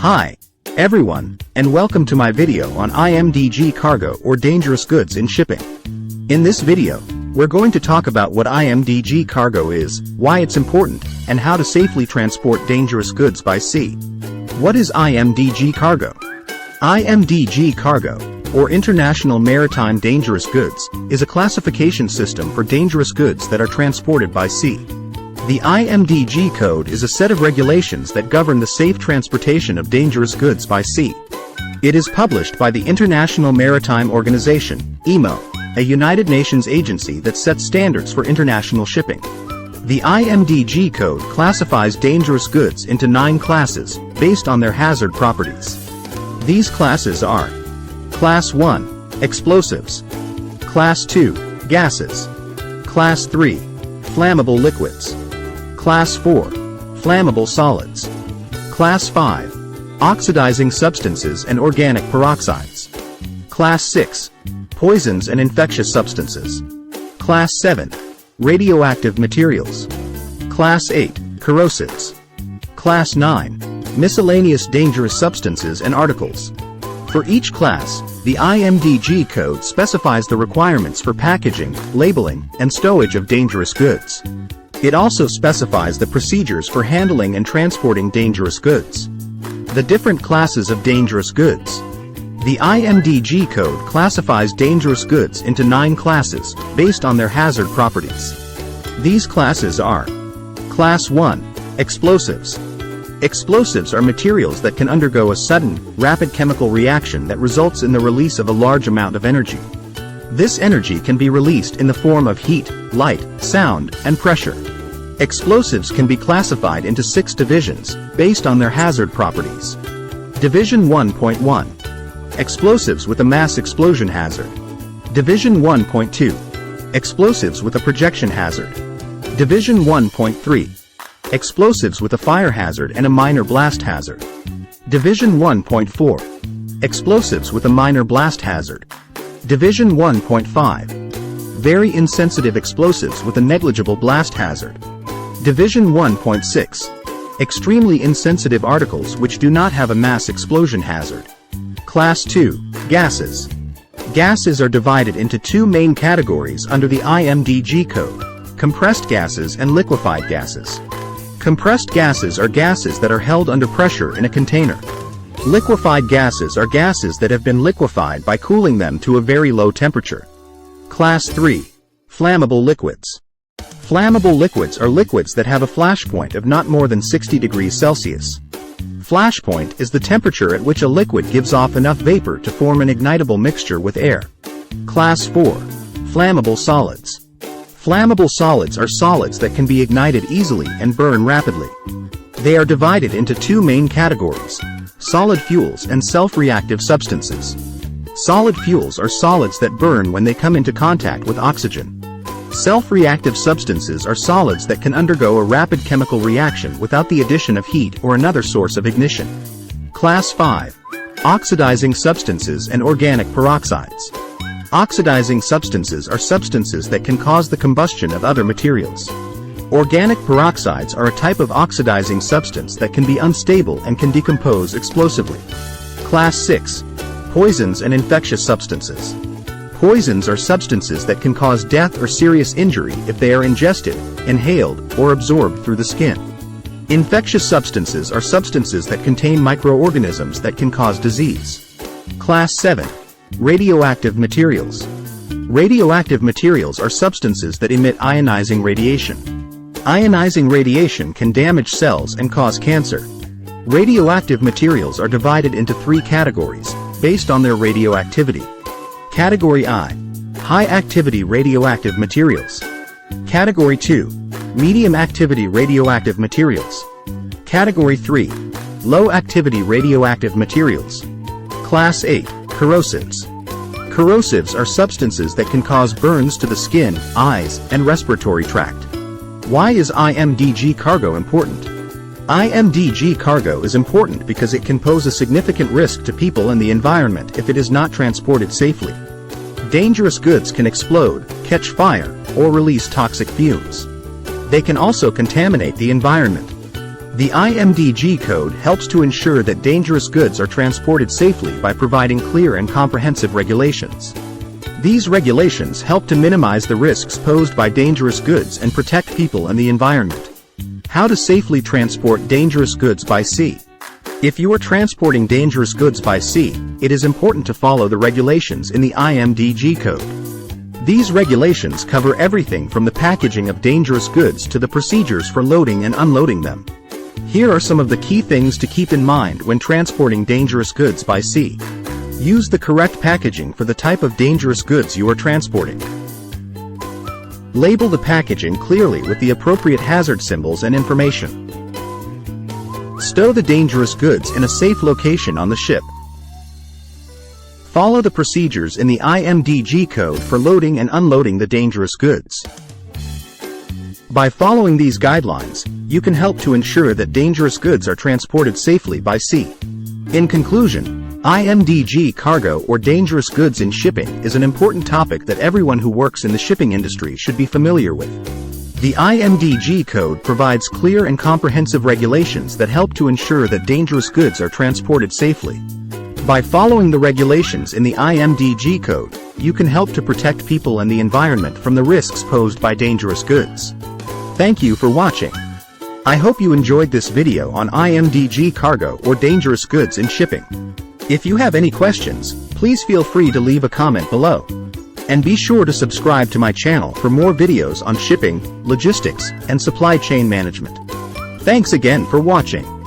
Hi, everyone, and welcome to my video on IMDG cargo or dangerous goods in shipping. In this video, we're going to talk about what IMDG cargo is, why it's important, and how to safely transport dangerous goods by sea. What is IMDG cargo? IMDG cargo, or International Maritime Dangerous Goods, is a classification system for dangerous goods that are transported by sea. The IMDG code is a set of regulations that govern the safe transportation of dangerous goods by sea. It is published by the International Maritime Organization, IMO, a United Nations agency that sets standards for international shipping. The IMDG code classifies dangerous goods into 9 classes, based on their hazard properties. These classes are: Class 1, Explosives; Class 2, Gases; Class 3, Flammable Liquids; Class 4, Flammable Solids; Class 5, Oxidizing Substances and Organic Peroxides; Class 6, Poisons and Infectious Substances; Class 7, Radioactive Materials; Class 8, Corrosives; Class 9, Miscellaneous Dangerous Substances and Articles. For each class, the IMDG code specifies the requirements for packaging, labeling, and stowage of dangerous goods. It also specifies the procedures for handling and transporting dangerous goods. The different classes of dangerous goods. The IMDG code classifies dangerous goods into 9 classes, based on their hazard properties. These classes are: Class 1, Explosives. Explosives are materials that can undergo a sudden, rapid chemical reaction that results in the release of a large amount of energy. This energy can be released in the form of heat, light, sound, and pressure. Explosives can be classified into 6 divisions, based on their hazard properties. Division 1.1. Explosives with a mass explosion hazard. Division 1.2. Explosives with a projection hazard. Division 1.3. Explosives with a fire hazard and a minor blast hazard. Division 1.4. Explosives with a minor blast hazard. Division 1.5. Very insensitive explosives with a negligible blast hazard. Division 1.6. Extremely insensitive articles which do not have a mass explosion hazard. Class 2, Gases. Gases are divided into 2 main categories under the IMDG code: compressed gases and liquefied gases. Compressed gases are gases that are held under pressure in a container. Liquefied gases are gases that have been liquefied by cooling them to a very low temperature. Class 3, Flammable Liquids. Flammable liquids are liquids that have a flash point of not more than 60 degrees Celsius. Flash point is the temperature at which a liquid gives off enough vapor to form an ignitable mixture with air. Class 4, Flammable Solids. Flammable solids are solids that can be ignited easily and burn rapidly. They are divided into 2 main categories: solid fuels and self-reactive substances. Solid fuels are solids that burn when they come into contact with oxygen. Self-reactive substances are solids that can undergo a rapid chemical reaction without the addition of heat or another source of ignition. Class 5, Oxidizing Substances and Organic Peroxides. Oxidizing substances are substances that can cause the combustion of other materials. Organic peroxides are a type of oxidizing substance that can be unstable and can decompose explosively. Class 6, Poisons and Infectious Substances. Poisons are substances that can cause death or serious injury if they are ingested, inhaled, or absorbed through the skin. Infectious substances are substances that contain microorganisms that can cause disease. Class 7, Radioactive Materials. Radioactive materials are substances that emit ionizing radiation. Ionizing radiation can damage cells and cause cancer. Radioactive materials are divided into 3 categories, based on their radioactivity. Category I, High-Activity Radioactive Materials. Category 2, Medium-Activity Radioactive Materials. Category 3, Low-Activity Radioactive Materials. Class 8, Corrosives. Corrosives are substances that can cause burns to the skin, eyes, and respiratory tract. Why is IMDG cargo important? IMDG cargo is important because it can pose a significant risk to people and the environment if it is not transported safely. Dangerous goods can explode, catch fire, or release toxic fumes. They can also contaminate the environment. The IMDG code helps to ensure that dangerous goods are transported safely by providing clear and comprehensive regulations. These regulations help to minimize the risks posed by dangerous goods and protect people and the environment. How to safely transport dangerous goods by sea. If you are transporting dangerous goods by sea, it is important to follow the regulations in the IMDG code. These regulations cover everything from the packaging of dangerous goods to the procedures for loading and unloading them. Here are some of the key things to keep in mind when transporting dangerous goods by sea. Use the correct packaging for the type of dangerous goods you are transporting. Label the packaging clearly with the appropriate hazard symbols and information. Stow the dangerous goods in a safe location on the ship. Follow the procedures in the IMDG code for loading and unloading the dangerous goods. By following these guidelines, you can help to ensure that dangerous goods are transported safely by sea. In conclusion, IMDG cargo or dangerous goods in shipping is an important topic that everyone who works in the shipping industry should be familiar with. The IMDG code provides clear and comprehensive regulations that help to ensure that dangerous goods are transported safely. By following the regulations in the IMDG code, you can help to protect people and the environment from the risks posed by dangerous goods. Thank you for watching. I hope you enjoyed this video on IMDG cargo or dangerous goods in shipping. If you have any questions, please feel free to leave a comment below. And be sure to subscribe to my channel for more videos on shipping, logistics, and supply chain management. Thanks again for watching.